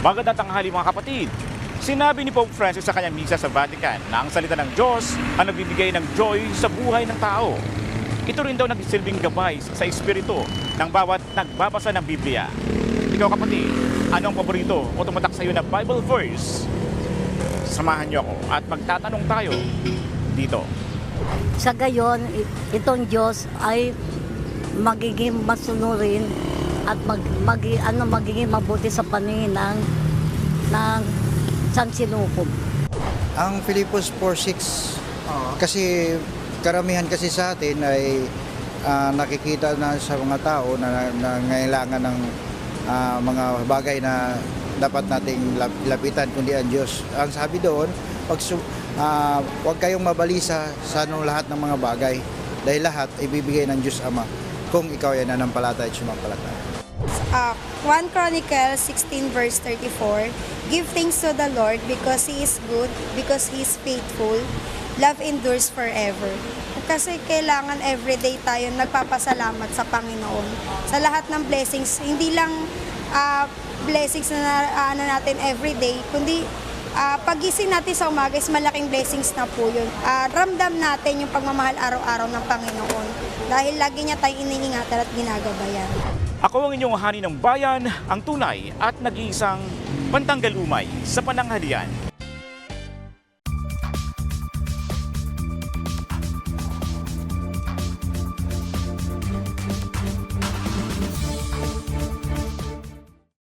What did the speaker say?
Magandang tanghali mga kapatid. Sinabi ni Pope Francis sa kanyang misa sa Vatican na ang salita ng Diyos ang nagbibigay ng joy sa buhay ng tao. Ito rin daw nagsilbing gabay sa espiritu ng bawat nagbabasa ng Biblia. Ikaw kapatid, anong paborito o tumatak sa iyo na Bible verse? Samahan niyo ako at magtatanong tayo dito. Sa gayon, itong Diyos ay magiging masunurin at magiging mabuti sa paningin ng sansinukob. Ang Filipos 4:6 kasi karamihan kasi sa atin ay nakikita na sa mga tao na nangailangan ng mga bagay na dapat nating lapitan kundi ang Diyos. Ang sabi doon, huwag kayong mabalisa sa lahat ng mga bagay dahil lahat ibibigay ng Diyos Ama kung ikaw ay nanampalataya at sumampalataya. 1 Chronicles 16 verse 34, give thanks to the Lord because He is good, because He is faithful, love endures forever. Kasi kailangan everyday tayo nagpapasalamat sa Panginoon sa lahat ng blessings, hindi lang blessings na natin everyday, kundi pagising natin sa umaga is malaking blessings na po yun. Ramdam natin yung pagmamahal araw-araw ng Panginoon dahil lagi niya tayong iniingatan at ginagabayan. Ako ang inyong hani ng bayan, ang tunay at nag-iisang pantanggal umay sa pananghalian.